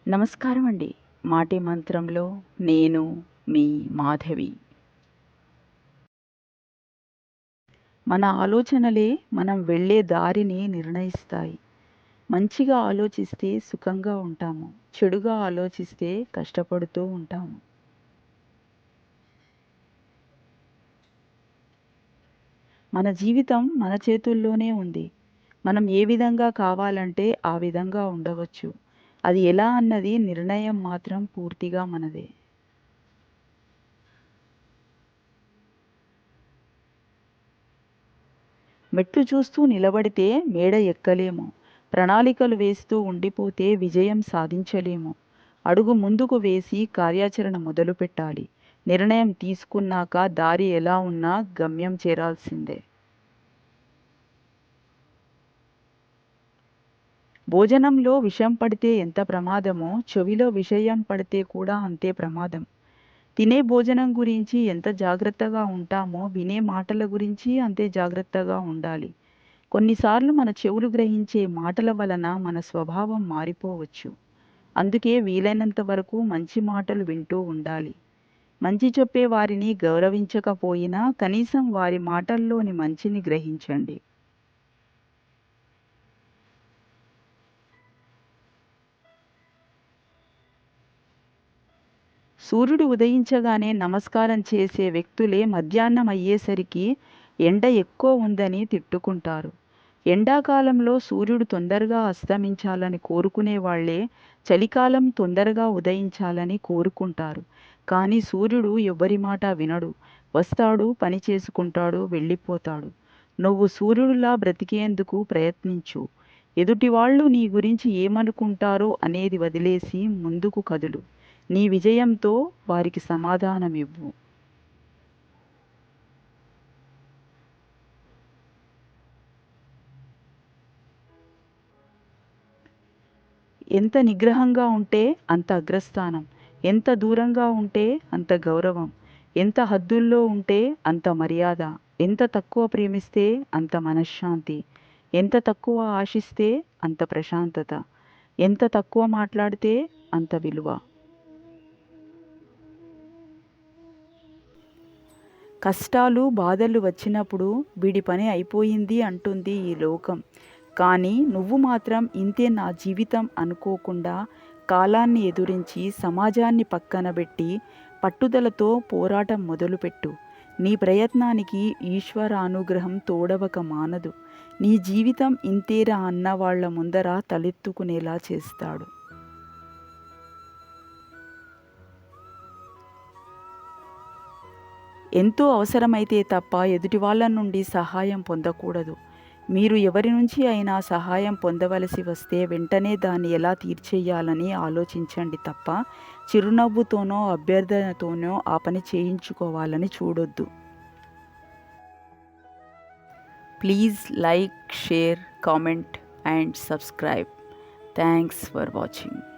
నమస్కారం అండి. మాటే మంత్రంలో నేను మీ మాధవి. మన ఆలోచనలే మనం వెళ్ళే దారిని నిర్ణయిస్తాయి. మంచిగా ఆలోచిస్తే సుఖంగా ఉంటాము. చెడుగా ఆలోచిస్తే కష్టపడుతూ ఉంటాము. మన జీవితం మన చేతుల్లోనే ఉంది. మనం ఏ విధంగా కావాలంటే ఆ విధంగా ఉండవచ్చు. అది ఎలా అన్నది నిర్ణయం మాత్రం పూర్తిగా మనదే. మెట్లు చూస్తూ నిలబడితే మేడ ఎక్కలేము. ప్రణాళికలు వేస్తూ ఉండిపోతే విజయం సాధించలేము. అడుగు ముందుకు వేసి కార్యాచరణ మొదలుపెట్టాలి. నిర్ణయం తీసుకున్నాక దారి ఎలా ఉన్నా గమ్యం చేరాల్సిందే. భోజనంలో విషం పడితే ఎంత ప్రమాదమో చెవిలో విషయం పడితే కూడా అంతే ప్రమాదం. తినే భోజనం గురించి ఎంత జాగ్రత్తగా ఉంటామో వినే మాటల గురించి అంతే జాగ్రత్తగా ఉండాలి. కొన్నిసార్లు మన చెవులు గ్రహించే మాటల వలన మన స్వభావం మారిపోవచ్చు. అందుకే వీలైనంత వరకు మంచి మాటలు వింటూ ఉండాలి. మంచి చెప్పే వారిని గౌరవించకపోయినా కనీసం వారి మాటల్లోని మంచిని గ్రహించండి. సూర్యుడు ఉదయించగానే నమస్కారం చేసే వ్యక్తులే మధ్యాహ్నం అయ్యేసరికి ఎండ ఎక్కువ ఉందని తిట్టుకుంటారు. ఎండాకాలంలో సూర్యుడు తొందరగా అస్తమించాలని కోరుకునే వాళ్ళే చలికాలం తొందరగా ఉదయించాలని కోరుకుంటారు. కానీ సూర్యుడు ఎవ్వరి మాట వినడు. వస్తాడు, పని చేసుకుంటాడు, వెళ్ళిపోతాడు. నువ్వు సూర్యుడిలా బ్రతికేందుకు ప్రయత్నించు. ఎదుటివాళ్ళు నీ గురించి ఏమనుకుంటారో అనేది వదిలేసి ముందుకు కదులు. నీ విజయంతో వారికి సమాధానమివ్వు. ఎంత నిగ్రహంగా ఉంటే అంత అగ్రస్థానం. ఎంత దూరంగా ఉంటే అంత గౌరవం. ఎంత హద్దుల్లో ఉంటే అంత మర్యాద. ఎంత తక్కువ ప్రేమిస్తే అంత మనశ్శాంతి. ఎంత తక్కువ ఆశిస్తే అంత ప్రశాంతత. ఎంత తక్కువ మాట్లాడితే అంత విలువ. కష్టాలు బాధలు వచ్చినప్పుడు వీడి పని అయిపోయింది అంటుంది ఈ లోకం. కానీ నువ్వు మాత్రం ఇంతే నా జీవితం అనుకోకుండా కాలాన్ని ఎదురించి సమాజాన్ని పక్కన పెట్టి పట్టుదలతో పోరాటం మొదలుపెట్టు. నీ ప్రయత్నానికి ఈశ్వరానుగ్రహం తోడవక మానదు. నీ జీవితం ఇంతేరా అన్న వాళ్ళ ముందర తలెత్తుకునేలా చేస్తాడు. ఎంతో అవసరమైతే తప్ప ఎదుటి వాళ్ళ నుండి సహాయం పొందకూడదు. మీరు ఎవరి నుంచి అయినా సహాయం పొందవలసి వస్తే వెంటనే దాన్ని ఎలా తీర్చేయాలని ఆలోచించండి తప్ప చిరునవ్వుతోనో అభ్యర్థనతోనో ఆ పని చేయించుకోవాలని చూడొద్దు. Please like, share, comment and subscribe. Thanks for watching.